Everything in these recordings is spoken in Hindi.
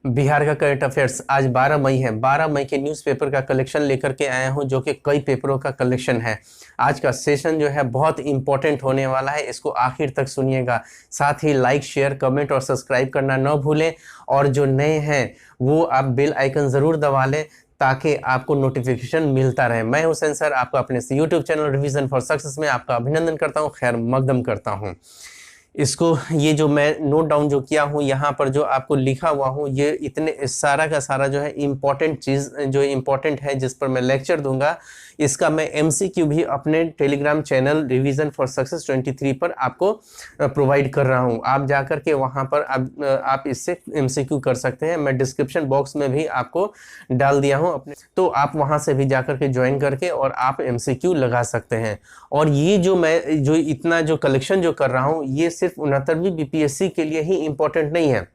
बिहार का करंट अफेयर्स आज 12 मई है। 12 मई के न्यूज़पेपर का कलेक्शन लेकर के आया हूं, जो कि कई पेपरों का कलेक्शन है। आज का सेशन जो है बहुत इंपॉर्टेंट होने वाला है, इसको आखिर तक सुनिएगा। साथ ही लाइक, शेयर, कमेंट और सब्सक्राइब करना न भूलें, और जो नए हैं वो आप बेल आइकन ज़रूर दबा लें ताकि आपको नोटिफिकेशन मिलता रहे। मैं हुसैन सर आपको अपने YouTube channel revision for success में आपका अभिनंदन करता हूँ, खैर मकदम करता हूँ। इसको ये जो मैं नोट डाउन जो किया हूँ यहाँ पर जो आपको लिखा हुआ हूँ, ये इतने सारा का सारा जो है इम्पोर्टेंट चीज़ जो इम्पोर्टेंट है, जिस पर मैं लेक्चर दूंगा, इसका मैं एमसीक्यू भी अपने Telegram channel revision for success 23 पर आपको प्रोवाइड कर रहा हूँ। आप जाकर के वहाँ पर आप इससे एमसीक्यू कर सकते हैं। मैं डिस्क्रिप्शन बॉक्स में भी आपको डाल दिया हूँ अपने, तो आप वहाँ से भी जाकर के ज्वाइन करके और आप एमसीक्यू लगा सकते हैं। और ये जो मैं जो इतना जो कलेक्शन जो कर रहा हूँ, ये सिर्फ 69वीं बीपीएससी के लिए ही इम्पोर्टेंट नहीं है,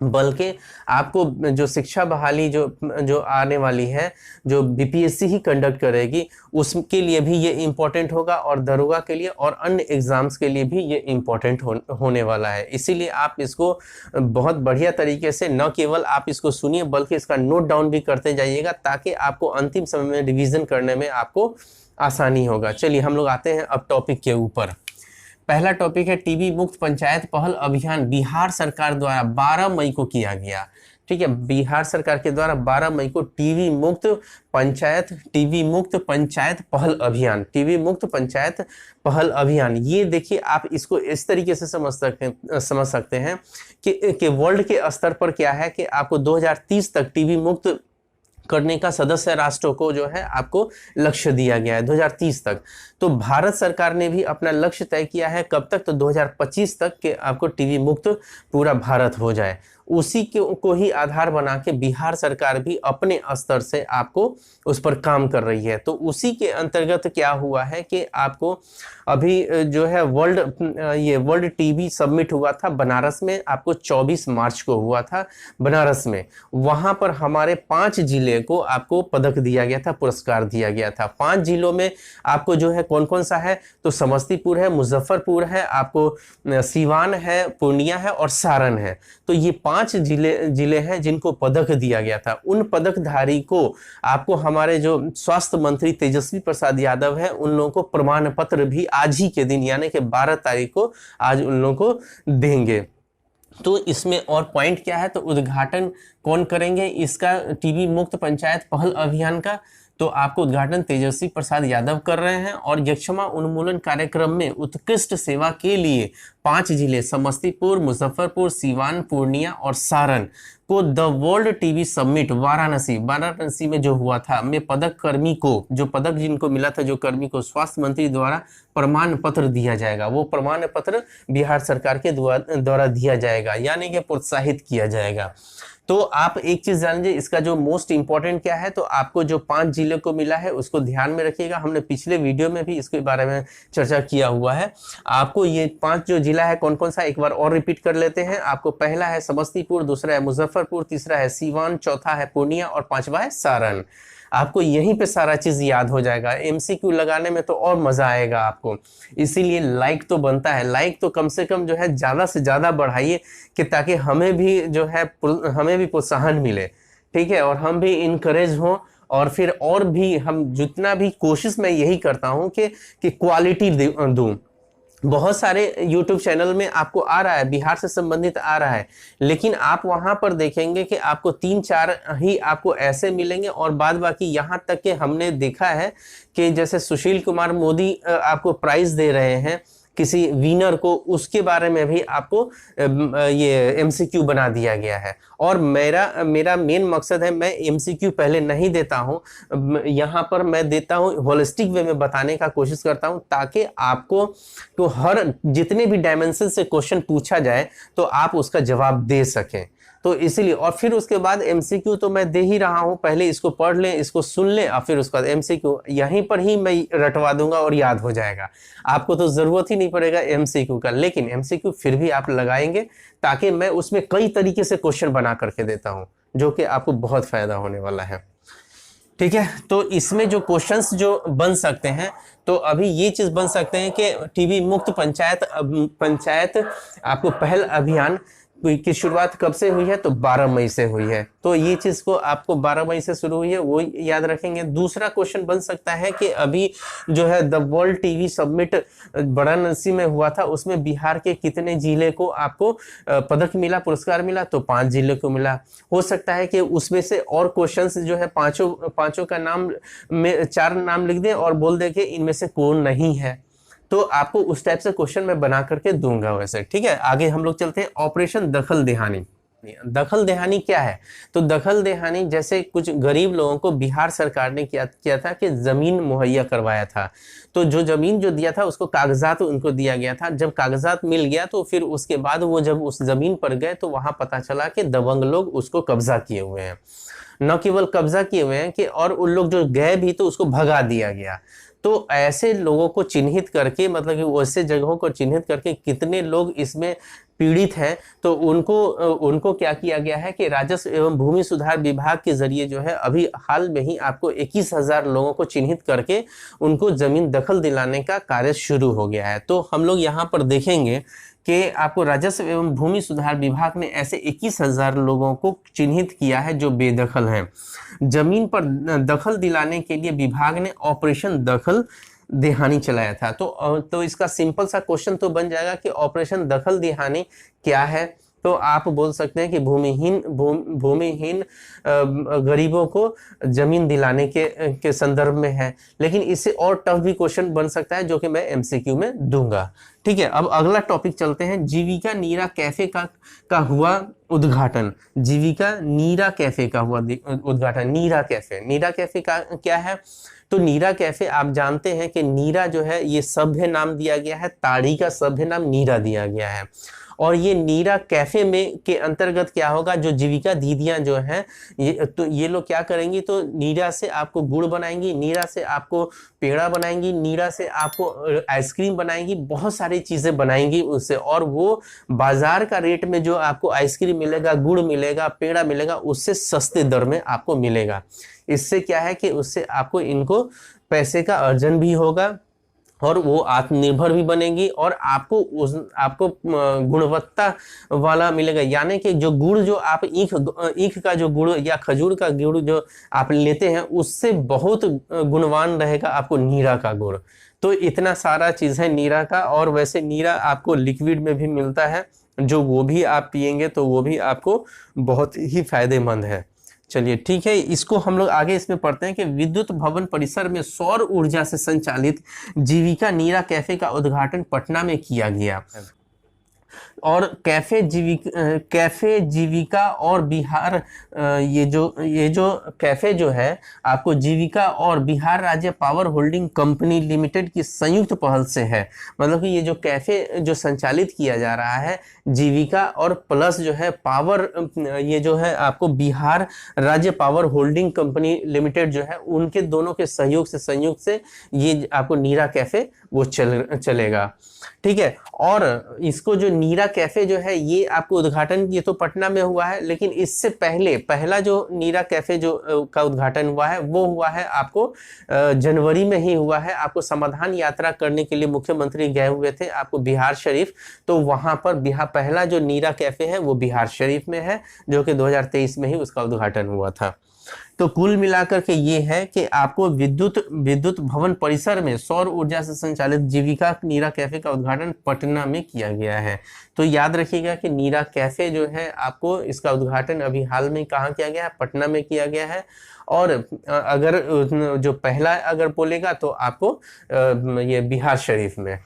बल्कि आपको जो शिक्षा बहाली जो आने वाली है, जो बीपीएससी ही कंडक्ट करेगी, उसके लिए भी ये इम्पोर्टेंट होगा, और दरोगा के लिए और अन्य एग्जाम्स के लिए भी ये इम्पोर्टेंट होने वाला है। इसीलिए आप इसको बहुत बढ़िया तरीके से न केवल आप इसको सुनिए, बल्कि इसका नोट डाउन भी करते जाइएगा, ताकि आपको अंतिम समय में रिवीजन करने में आपको आसानी होगा। चलिए हम लोग आते हैं अब टॉपिक के ऊपर। पहला टॉपिक है टीबी मुक्त पंचायत पहल अभियान बिहार सरकार द्वारा 12 मई को किया गया। ठीक है, बिहार सरकार के द्वारा 12 मई को टीबी मुक्त पंचायत पहल अभियान, टीबी मुक्त पंचायत पहल अभियान। ये देखिए, आप इसको इस तरीके से समझ सकते हैं कि वर्ल्ड के स्तर पर क्या है कि आपको 2030 तक टीबी मुक्त करने का सदस्य राष्ट्रों को जो है आपको लक्ष्य दिया गया है 2030 तक। तो भारत सरकार ने भी अपना लक्ष्य तय किया है कब तक, तो 2025 तक के आपको टीबी मुक्त पूरा भारत हो जाए। उसी को ही आधार बना के बिहार सरकार भी अपने स्तर से आपको उस पर काम कर रही है। तो उसी के अंतर्गत क्या हुआ है कि आपको अभी जो है वर्ल्ड टीबी समिट हुआ था बनारस में, आपको 24 मार्च को हुआ था बनारस में। वहां पर हमारे 5 जिले को आपको पदक दिया गया था, पुरस्कार दिया गया था। 5 जिलों में आपको जो है कौन कौन सा है, तो समस्तीपुर है, मुजफ्फरपुर है, आपको सिवान है, पूर्णिया है और सारण है। तो ये 5 जिले हैं जिनको पदक दिया गया था। उन पदकधारी को आपको हमारे जो स्वास्थ्य मंत्री तेजस्वी प्रसाद यादव है, उन लोगों को प्रमाण पत्र भी आज ही के दिन यानी कि 12 तारीख को आज उन लोगों को देंगे। तो इसमें और पॉइंट क्या है, तो उद्घाटन कौन करेंगे इसका, टीबी मुक्त पंचायत पहल अभियान का, तो आपको उद्घाटन तेजस्वी प्रसाद यादव कर रहे हैं। और यक्षमा उन्मूलन कार्यक्रम में उत्कृष्ट सेवा के लिए 5 जिले समस्तीपुर, मुजफ्फरपुर, सीवान, पूर्णिया और सारण को the world TB summit Varanasi में जो हुआ था, में पदक कर्मी को, जो पदक जिनको मिला था, जो कर्मी को स्वास्थ्य मंत्री द्वारा प्रमाण पत्र दिया जाएगा। वो प्रमाण पत्र बिहार सरकार के द्वारा दिया जाएगा, यानी कि प्रोत्साहित किया जाएगा। तो आप एक चीज जान लीजिए, इसका जो मोस्ट इंपॉर्टेंट क्या है, तो आपको जो 5 जिले को मिला है उसको ध्यान में रखिएगा। हमने पिछले वीडियो में भी इसके बारे में चर्चा किया हुआ है। आपको ये 5 जो जिला है कौन कौन सा, एक बार और रिपीट कर लेते हैं। आपको पहला है समस्तीपुर, दूसरा है मुजफ्फरपुर, तीसरा है सीवान, चौथा है पूर्णिया और 5वां है सारण। आपको यहीं पे सारा चीज याद हो जाएगा। एमसीक्यू लगाने में तो और मजा आएगा आपको। इसीलिए लाइक तो बनता है, लाइक तो कम से कम जो है ज्यादा से ज्यादा बढ़ाइए, कि ताकि हमें भी जो है हमें भी प्रोत्साहन मिले, ठीक है, और हम भी इनकरेज हों। और फिर और भी हम जितना भी कोशिश मैं यही करता हूं कि क्वालिटी दूं। बहुत सारे YouTube चैनल में आपको आ रहा है, बिहार से संबंधित आ रहा है, लेकिन आप वहां पर देखेंगे कि आपको 3-4 ही आपको ऐसे मिलेंगे, और बाद बाकी यहाँ तक कि हमने देखा है कि जैसे सुशील कुमार मोदी आपको प्राइज दे रहे हैं किसी विनर को, उसके बारे में भी आपको ये एमसीक्यू बना दिया गया है। और मेरा मेन मकसद है, मैं एमसीक्यू पहले नहीं देता हूं, यहाँ पर मैं देता हूं होलिस्टिक वे में बताने का कोशिश करता हूं, ताकि आपको तो हर जितने भी डायमेंशन से क्वेश्चन पूछा जाए तो आप उसका जवाब दे सकें। तो इसीलिए, और फिर उसके बाद एमसीक्यू तो मैं दे ही रहा हूं, पहले इसको पढ़ लें, इसको सुन लें, और फिर उसके बाद एमसीक्यू यहीं पर ही मैं रटवा दूंगा और याद हो जाएगा। आपको तो जरूरत ही नहीं पड़ेगा एमसीक्यू का, लेकिन एमसीक्यू फिर भी आप लगाएंगे, ताकि मैं उसमें कई तरीके से क्वेश्चन बना करके देता हूं, जो कि आपको बहुत फायदा होने वाला है। ठीक है, तो इसमें जो क्वेश्चंस जो बन सकते हैं, तो अभी ये चीज बन सकते हैं कि टीबी मुक्त पंचायत आपको पहल अभियान की शुरुआत कब से हुई है, तो 12 मई से हुई है। तो ये चीज को आपको 12 मई से शुरू हुई है वो याद रखेंगे। दूसरा क्वेश्चन बन सकता है कि अभी जो है the world TV summit Varanasi में हुआ था, उसमें बिहार के कितने जिले को आपको पदक मिला, पुरस्कार मिला, तो 5 जिले को मिला। हो सकता है कि उसमें से और क्वेश्चंस जो है पांचों का नाम में 4 नाम लिख दें और बोल दे कि इनमें से कौन नहीं है, तो आपको उस टाइप से क्वेश्चन मैं बना करके दूंगा वैसे, ठीक है। आगे हम लोग चलते हैं, ऑपरेशन दखल देहानी। दखल देहानी क्या है, तो दखल देहानी जैसे कुछ गरीब लोगों को बिहार सरकार ने किया था कि जमीन मुहैया करवाया था। तो जो जमीन जो दिया था उसको कागजात उनको दिया गया था। जब कागजात मिल गया तो फिर उसके बाद वो जब उस जमीन पर गए तो वहां पता चला कि दबंग लोग उसको कब्जा किए हुए हैं। न केवल कब्जा किए हुए हैं कि और उन लोग जो गए भी तो उसको भगा दिया गया। तो ऐसे लोगों को चिन्हित करके, मतलब कि वैसे जगहों को चिन्हित करके कितने लोग इसमें पीड़ित हैं, तो उनको क्या किया गया है कि राजस्व एवं भूमि सुधार विभाग के जरिए जो है अभी हाल में ही आपको 21,000 लोगों को चिन्हित करके उनको जमीन दखल दिलाने का कार्य शुरू हो गया है। तो हम लोग यहाँ पर देखेंगे कि आपको राजस्व एवं भूमि सुधार विभाग ने ऐसे 21,000 लोगों को चिन्हित किया है जो बेदखल हैं। जमीन पर दखल दिलाने के लिए विभाग ने ऑपरेशन दखल देहानी चलाया था। तो इसका सिंपल सा क्वेश्चन तो बन जाएगा कि ऑपरेशन दखल देहानी क्या है। तो आप बोल सकते हैं कि भूमिहीन गरीबों को जमीन दिलाने के संदर्भ में है। लेकिन इससे और टफ भी क्वेश्चन बन सकता है जो कि मैं एमसीक्यू में दूंगा, ठीक है। अब अगला टॉपिक चलते हैं, जीविका नीरा कैफे का हुआ उद्घाटन। जीविका नीरा कैफे का हुआ उद्घाटन। नीरा कैफे का क्या है, तो नीरा कैफे आप जानते हैं कि नीरा जो है ये सभ्य नाम दिया गया है, ताड़ी का सभ्य नाम नीरा दिया गया है। और ये नीरा कैफे में के अंतर्गत क्या होगा, जो जीविका दीदियां जो हैं ये लोग क्या करेंगी, तो नीरा से आपको गुड़ बनाएंगी, नीरा से आपको पेड़ा बनाएंगी, नीरा से आपको आइसक्रीम बनाएंगी, बहुत सारी चीजें बनाएंगी उससे। और वो बाजार का रेट में जो आपको आइसक्रीम मिलेगा, गुड़ मिलेगा, पेड़ा मिलेगा, उससे सस्ते दर में आपको मिलेगा। इससे क्या है कि उससे आपको इनको पैसे का अर्जन भी होगा और वो आत्मनिर्भर भी बनेगी और आपको गुणवत्ता वाला मिलेगा। यानी कि जो गुड़ जो आप ईख का जो गुड़ या खजूर का गुड़ जो आप लेते हैं उससे बहुत गुणवान रहेगा आपको नीरा का गुड़। तो इतना सारा चीज है नीरा का। और वैसे नीरा आपको लिक्विड में भी मिलता है, जो वो भी आप पिएंगे तो वो भी आपको बहुत ही फायदेमंद है। चलिए ठीक है, इसको हम लोग आगे इसमें पढ़ते हैं कि विद्युत भवन परिसर में सौर ऊर्जा से संचालित जीविका नीरा कैफे का उद्घाटन पटना में किया गया। और कैफे जीविका और बिहार, ये जो कैफे जो है आपको जीविका और बिहार राज्य पावर होल्डिंग कंपनी लिमिटेड की संयुक्त पहल से है। मतलब कि ये जो कैफे जो संचालित किया जा रहा है जीविका और प्लस जो है पावर, ये जो है आपको बिहार राज्य पावर होल्डिंग कंपनी लिमिटेड जो है उनके दोनों के संयुक्त से ये आपको नीरा कैफे वो चलेगा, ठीक है। और इसको जो नीरा कैफे जो है ये आपको उद्घाटन ये तो पटना में हुआ है, लेकिन इससे पहला जो नीरा कैफे जो का उद्घाटन हुआ है वो हुआ है आपको जनवरी में ही हुआ है। आपको समाधान यात्रा करने के लिए मुख्यमंत्री गए हुए थे आपको बिहार शरीफ, तो वहां पर पहला जो नीरा कैफे है वो बिहार शरीफ में है, जो कि 2023 में ही उसका उद्घाटन हुआ था। तो कुल मिलाकर के ये है कि आपको विद्युत भवन परिसर में सौर ऊर्जा से संचालित जीविका नीरा कैफे का उद्घाटन पटना में किया गया है। तो याद रखिएगा कि नीरा कैफे जो है आपको इसका उद्घाटन अभी हाल में कहाँ किया गया है, पटना में किया गया है। और अगर जो पहला अगर बोलेगा तो आपको ये बिहार शरीफ में।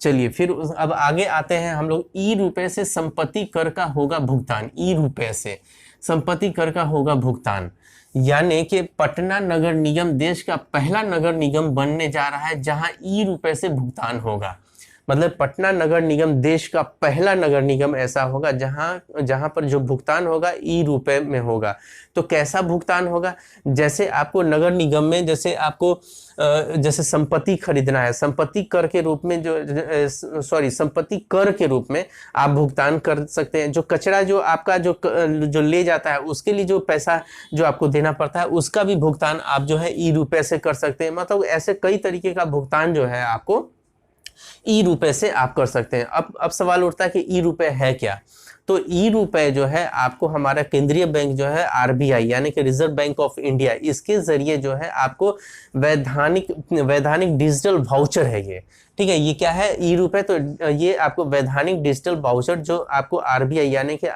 चलिए फिर अब आगे आते हैं हम लोग, ई रुपए से संपत्ति कर का होगा भुगतान। ई रुपए से संपत्ति कर का होगा भुगतान, यानी कि पटना नगर निगम देश का पहला नगर निगम बनने जा रहा है जहां ई रुपए से भुगतान होगा। मतलब पटना नगर निगम देश का पहला नगर निगम ऐसा होगा जहां पर जो भुगतान होगा ई रुपए में होगा। तो कैसा भुगतान होगा, जैसे आपको नगर निगम में जैसे संपत्ति खरीदना है, संपत्ति कर के रूप में संपत्ति कर के रूप में आप भुगतान कर सकते हैं। जो कचरा जो आपका जो ले जाता है उसके लिए जो पैसा जो आपको देना पड़ता है उसका भी भुगतान आप जो है ई रुपए से कर सकते हैं। मतलब ऐसे कई तरीके का भुगतान जो है आपको ई रुपए से आप कर सकते हैं। अब सवाल उठता है कि ई रुपए है क्या। तो ई रुपए जो है आपको हमारा केंद्रीय बैंक जो है आरबीआई यानी कि रिजर्व बैंक ऑफ इंडिया, इसके जरिए जो है आपको वैधानिक डिजिटल वाउचर है ये, ठीक है। ये क्या है, ई रुपए, तो ये आपको वैधानिक डिजिटल वाउचर जो आपको आरबीआई यानी कि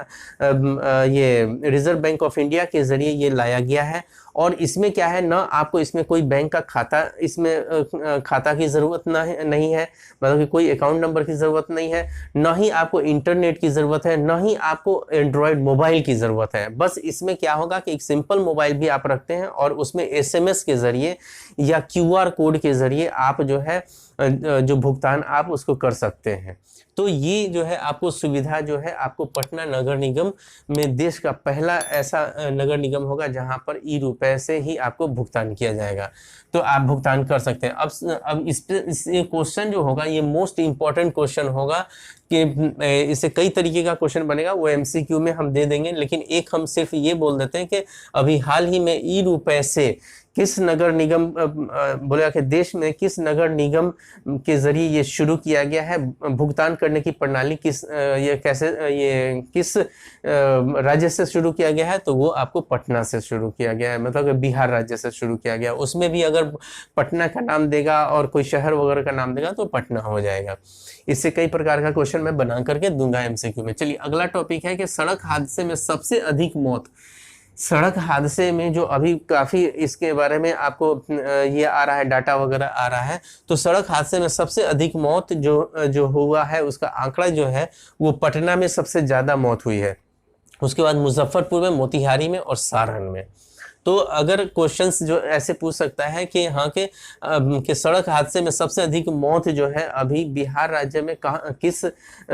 ये रिजर्व बैंक ऑफ इंडिया के जरिए ये लाया गया है। और इसमें क्या है ना, आपको इसमें कोई बैंक का खाता, इसमें खाता की ज़रूरत नहीं है, मतलब कि कोई अकाउंट नंबर की ज़रूरत नहीं है, ना ही आपको इंटरनेट की ज़रूरत है, ना ही आपको एंड्रॉयड मोबाइल की ज़रूरत है। बस इसमें क्या होगा कि एक सिंपल मोबाइल भी आप रखते हैं और उसमें एसएमएस के ज़रिए या क्यूआर कोड के ज़रिए आप जो है जो भुगतान आप उसको कर सकते हैं। तो ये जो है आपको सुविधा जो है आपको पटना नगर निगम में देश का पहला ऐसा नगर निगम होगा जहां पर ई रुपए से ही आपको भुगतान किया जाएगा, तो आप भुगतान कर सकते हैं। अब इस क्वेश्चन जो होगा ये मोस्ट इंपॉर्टेंट क्वेश्चन होगा कि इससे कई तरीके का क्वेश्चन बनेगा, वो एमसीक्यू में हम दे देंगे, लेकिन एक हम सिर्फ ये बोल देते हैं कि अभी हाल ही में ई रुपए से किस नगर निगम बोला कि देश में किस नगर निगम के जरिए ये शुरू किया गया है, भुगतान करने की प्रणाली किस राज्य से शुरू किया गया है, तो वो आपको पटना से शुरू किया गया है, मतलब कि बिहार राज्य से शुरू किया गया। उसमें भी अगर पटना का नाम देगा और कोई शहर वगैरह का नाम देगा तो पटना हो जाएगा। इससे कई प्रकार का क्वेश्चन मैं बना करके दूंगा एमसीक्यू में। चलिए अगला टॉपिक है कि सड़क हादसे में सबसे अधिक मौत। सड़क हादसे में जो अभी काफी इसके बारे में आपको ये आ रहा है, डाटा वगैरह आ रहा है, तो सड़क हादसे में सबसे अधिक मौत जो हुआ है उसका आंकड़ा जो है वो पटना में सबसे ज्यादा मौत हुई है, उसके बाद मुजफ्फरपुर में, मोतिहारी में और सारण में। तो अगर क्वेश्चंस जो ऐसे पूछ सकता है कि हाँ कि सड़क हादसे में सबसे अधिक मौत जो है अभी बिहार राज्य में कहाँ किस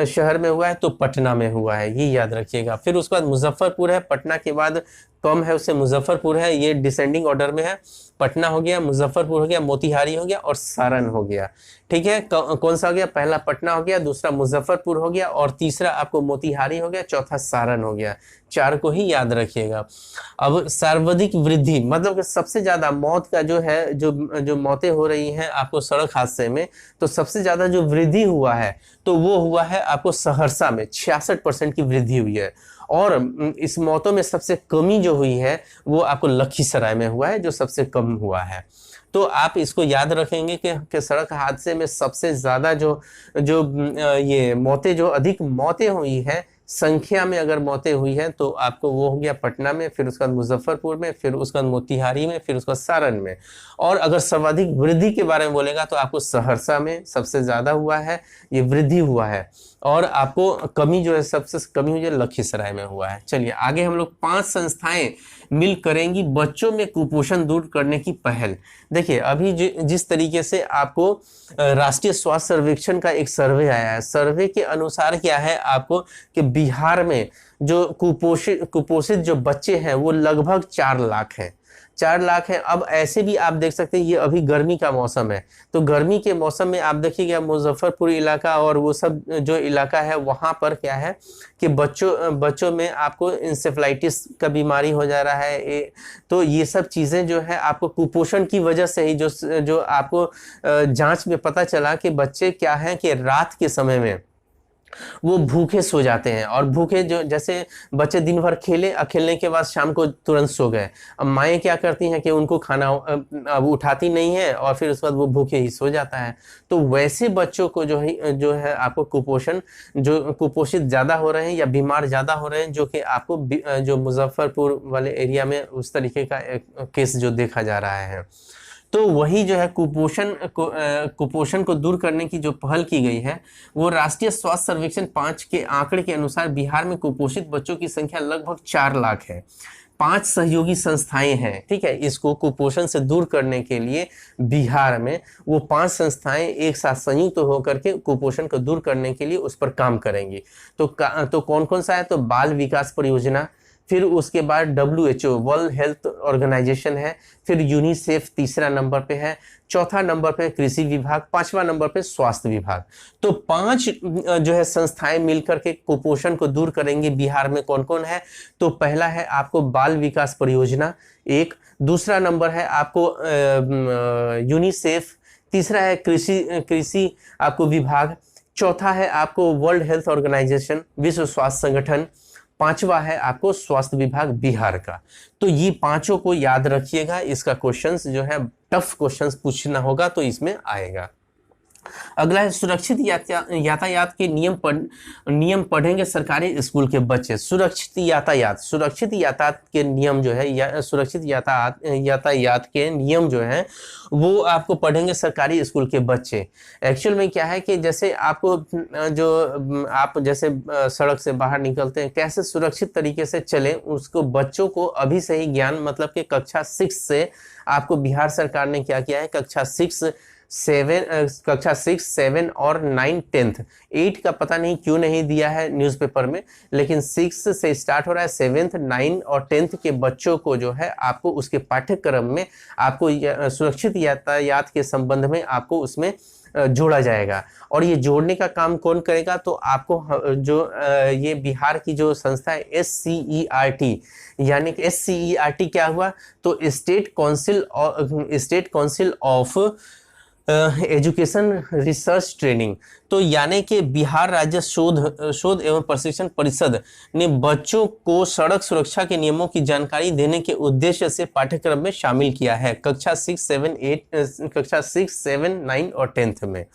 शहर में हुआ है, तो पटना में हुआ है, ये याद रखिएगा। फिर उसके बाद मुजफ्फरपुर है, पटना के बाद कम है उससे मुजफ्फरपुर है, ये डिसेंडिंग ऑर्डर में है। पटना हो गया, मुजफ्फरपुर हो गया, मोतिहारी हो गया और सारण हो गया, ठीक है। कौन सा हो गया, पहला पटना हो गया, दूसरा मुजफ्फरपुर हो गया और तीसरा आपको मोतिहारी हो गया, चौथा सारण हो गया। चार को ही याद रखिएगा। अब सर्वाधिक वृद्धि मतलब कि सबसे ज्यादा मौत का जो है जो मौतें हो रही हैं आपको सड़क हादसे में, तो सबसे ज्यादा जो वृद्धि हुआ है तो वो हुआ है आपको सहरसा में, 66% की वृद्धि हुई है। और इस मौतों में सबसे कमी जो हुई है वो आपको लखीसराय में हुआ है, जो सबसे कम हुआ है। तो आप इसको याद रखेंगे कि सड़क हादसे में सबसे ज्यादा जो ये मौतें, जो अधिक मौतें हुई है संख्या में अगर मौतें हुई है तो आपको वो हो गया पटना में, फिर उसके बाद मुजफ्फरपुर में, फिर उसके बाद मोतिहारी में, फिर उसके बाद सारण में। और अगर सर्वाधिक वृद्धि के बारे में बोलेगा तो आपको सहरसा में सबसे ज्यादा हुआ है, ये वृद्धि हुआ है। और आपको कमी जो है सबसे कमी हुई है लखीसराय में हुआ है। चलिए आगे हम लोग 5 संस्थाएं मिल करेंगी बच्चों में कुपोषण दूर करने की पहल। देखिए अभी जिस तरीके से आपको राष्ट्रीय स्वास्थ्य सर्वेक्षण का एक सर्वे आया है, सर्वे के अनुसार क्या है आपको कि बिहार में जो कुपोषित जो बच्चे हैं वो लगभग 4 लाख हैं, 4 लाख है। अब ऐसे भी आप देख सकते हैं, ये अभी गर्मी का मौसम है, तो गर्मी के मौसम में आप देखिएगा मुजफ्फरपुर इलाका और वो सब जो इलाका है वहां पर क्या है कि बच्चों में आपको इंसेफ्लाइटिस का बीमारी हो जा रहा है। तो ये सब चीजें जो है आपको कुपोषण की वजह से ही जो आपको जांच में पता चला कि बच्चे क्या है कि रात के समय में वो भूखे सो जाते हैं, और भूखे जो जैसे बच्चे दिन भर खेले, खेलने के बाद शाम को तुरंत सो गए। अब माएँ क्या करती हैं कि उनको खाना अब उठाती नहीं है और फिर उसके बाद वो भूखे ही सो जाता है। तो वैसे बच्चों को जो है आपको कुपोषित ज्यादा हो रहे हैं या बीमार ज्यादा हो रहे हैं, जो कि आपको जो मुजफ्फरपुर वाले एरिया में उस तरीके का केस जो देखा जा रहा है। तो वही जो है कुपोषण को दूर करने की जो पहल की गई है वो राष्ट्रीय स्वास्थ्य सर्वेक्षण 5 के आंकड़े के अनुसार बिहार में कुपोषित बच्चों की संख्या लगभग 4 लाख है। 5 सहयोगी संस्थाएं हैं, ठीक है, इसको कुपोषण से दूर करने के लिए बिहार में वो 5 संस्थाएं एक साथ संयुक्त होकर के कुपोषण को दूर करने के लिए उस पर काम करेंगी। तो कौन कौन सा है, तो बाल विकास परियोजना, फिर उसके बाद WHO वर्ल्ड हेल्थ ऑर्गेनाइजेशन है, फिर यूनिसेफ तीसरा नंबर पे है, चौथा नंबर पे कृषि विभाग, 5वां नंबर पे स्वास्थ्य विभाग। तो 5 जो है संस्थाएं मिलकर के कुपोषण को दूर करेंगे। बिहार में कौन कौन है, तो पहला है आपको बाल विकास परियोजना एक, दूसरा नंबर है आपको यूनिसेफ, तीसरा है कृषि आपको विभाग, चौथा है आपको वर्ल्ड हेल्थ ऑर्गेनाइजेशन, विश्व स्वास्थ्य संगठन। पांचवा है आपको स्वास्थ्य विभाग बिहार का। तो ये पांचों को याद रखिएगा, इसका क्वेश्चंस जो है टफ क्वेश्चंस पूछना होगा तो इसमें आएगा। अगला है सुरक्षित यातायात के नियम पढ़ेंगे सरकारी स्कूल के बच्चे। सुरक्षित यातायात के नियम जो है सुरक्षित यातायात के नियम जो है वो आपको पढ़ेंगे सरकारी स्कूल के बच्चे। एक्चुअल में क्या है कि जैसे आपको आप जैसे सड़क से बाहर निकलते हैं कैसे सुरक्षित तरीके से चलें, उसको बच्चों को अभी से ही ज्ञान, मतलब कि कक्षा 6 से आपको बिहार सरकार ने क्या किया है, कक्षा 6, 7 और 9, 10th, 8 का पता नहीं क्यों नहीं दिया है न्यूज़पेपर में, लेकिन 6 से स्टार्ट हो रहा है, 7th, 9 और 10th के बच्चों को जो है आपको उसके पाठ्यक्रम में आपको सुरक्षित यातायात के संबंध में आपको उसमें जोड़ा जाएगा। और ये जोड़ने का काम कौन करेगा, तो आपको जो ये बिहार की जो संस्था है SCERT, यानी कि SCERT क्या हुआ, तो state council of education research training. तो यानी कि बिहार राज्य शोध एवं प्रशिक्षण परिषद ने बच्चों को सड़क सुरक्षा के नियमों की जानकारी देने के उद्देश्य से पाठ्यक्रम में शामिल किया है कक्षा 6, 7, 9 और 10th में।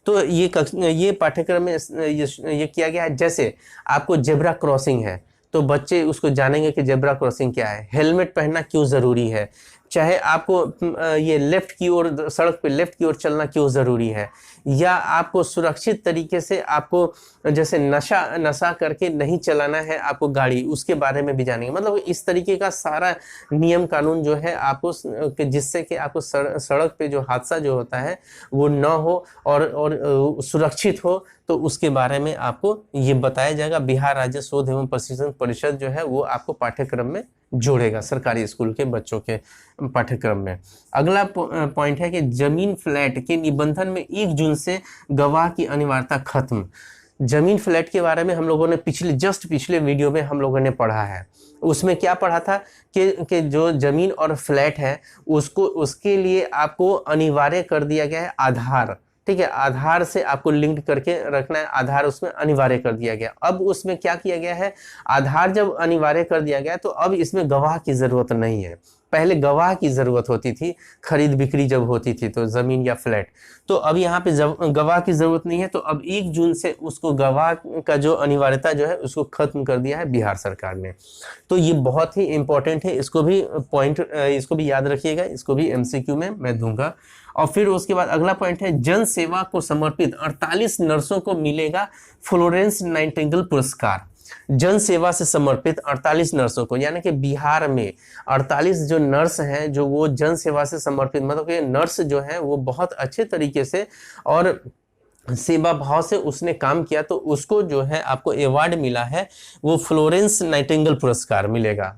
तो ये पाठ्यक्रम में ये किया गया है। जैसे आपको जेब्रा क्रॉसिंग है तो बच्चे उसको जानेंगे कि जेब्रा क्रॉसिंग क्या है, हेलमेट पहनना क्यों ज़रूरी है, चाहे आपको ये लेफ्ट की ओर, सड़क पे लेफ्ट की ओर चलना क्यों ज़रूरी है, या आपको सुरक्षित तरीके से आपको जैसे नशा करके नहीं चलाना है आपको गाड़ी, उसके बारे में भी जानेंगे। मतलब इस तरीके का सारा नियम कानून जो है आपको, जिससे कि आपको सड़क पे जो हादसा जो होता है वो न हो और सुरक्षित हो, तो उसके बारे में आपको ये बताया जाएगा। बिहार राज्य शोध एवं प्रशिक्षण परिषद जो है वो आपको पाठ्यक्रम में जोड़ेगा सरकारी स्कूल के बच्चों के पाठ्यक्रम में। अगला पॉइंट है कि जमीन फ्लैट के निबंधन में 1 जून से गवाह की अनिवार्यता खत्म। जमीन फ्लैट के बारे में हम लोगों ने पिछले वीडियो में हम लोगों ने पढ़ा है। उसमें क्या पढ़ा था कि जो जमीन और फ्लैट है उसके लिए आपको अनिवार्य कर दिया गया है आधार। ठीक है, आधार से आपको लिंक करके रखना है, आधार उसमें अनिवार्य कर दिया गया। अब उसमें क्या किया गया है, आधार जब अनिवार्य कर दिया गया तो अब इसमें गवाह की जरूरत नहीं है। पहले गवाह की जरूरत होती थी, खरीद बिक्री जब होती थी तो जमीन या फ्लैट, तो अब यहाँ पे गवाह की जरूरत नहीं है। तो अब 1 जून से उसको गवाह का जो अनिवार्यता जो है उसको खत्म कर दिया है बिहार सरकार ने। तो ये बहुत ही इंपॉर्टेंट है, इसको भी याद रखिएगा, इसको भी MCQ में मैं दूंगा। और फिर उसके बाद अगला पॉइंट है जन सेवा को समर्पित 48 नर्सों को मिलेगा फ्लोरेंस नाइटिंगेल पुरस्कार। जन सेवा से समर्पित 48 नर्सों को, यानी कि बिहार में 48 जो नर्स हैं जो वो जन सेवा से समर्पित, मतलब कि नर्स जो है वो बहुत अच्छे तरीके से और सेवा भाव से उसने काम किया, तो उसको जो है आपको अवार्ड मिला है, वो फ्लोरेंस नाइटिंगेल पुरस्कार मिलेगा,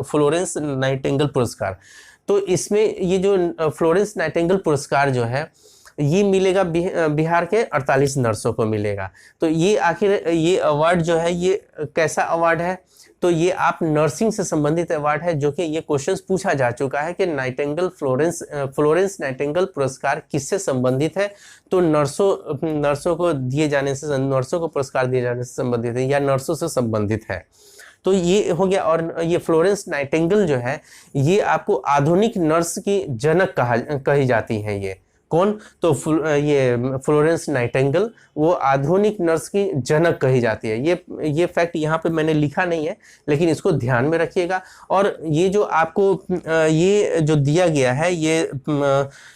फ्लोरेंस नाइटिंगेल पुरस्कार। तो इसमें ये जो फ्लोरेंस नाइटिंगेल पुरस्कार जो है ये मिलेगा बिहार के 48 नर्सों को मिलेगा। तो ये आखिर ये अवार्ड जो है ये कैसा अवार्ड है, तो ये आप नर्सिंग से संबंधित अवार्ड है, जो कि ये क्वेश्चंस पूछा जा चुका है कि फ्लोरेंस नाइटिंगेल पुरस्कार किससे संबंधित है, तो नर्सों को पुरस्कार दिए जाने से संबंधित है या नर्सों से संबंधित है। तो ये हो गया। और ये फ्लोरेंस नाइटिंगेल जो है ये आपको आधुनिक नर्स की जनक कही जाती है। ये कौन, तो ये फ्लोरेंस नाइटिंगेल वो आधुनिक नर्स की जनक कही जाती है। ये फैक्ट यहाँ पे मैंने लिखा नहीं है, लेकिन इसको ध्यान में रखिएगा। और ये जो आपको ये जो दिया गया है ये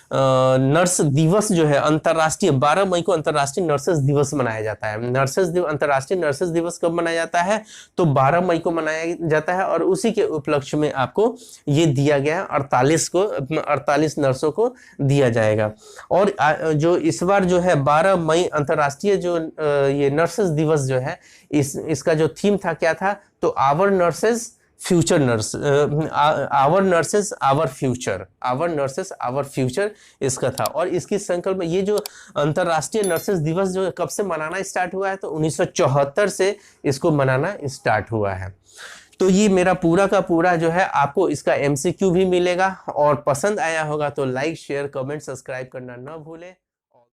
नर्स दिवस जो है अंतर्राष्ट्रीय, 12 मई को अंतर्राष्ट्रीय नर्सेस दिवस मनाया जाता है। अंतर्राष्ट्रीय नर्सेस दिवस कब मनाया जाता है, तो 12 मई को मनाया जाता है। और उसी के उपलक्ष्य में आपको ये दिया गया है, 48 नर्सों को दिया जाएगा। और जो इस बार जो है 12 मई अंतर्राष्ट्रीय जो ये नर्सेस दिवस जो है इसका जो थीम था क्या था, तो आवर नर्सेस आवर फ्यूचर इसका था। और इसकी संकल्प में ये जो अंतर्राष्ट्रीय नर्सेस दिवस जो कब से मनाना स्टार्ट हुआ है, तो 1974 से इसको मनाना स्टार्ट हुआ है। तो ये मेरा पूरा का पूरा जो है आपको इसका MCQ भी मिलेगा। और पसंद आया होगा तो लाइक, शेयर, कमेंट, सब्सक्राइब करना ना भूलें।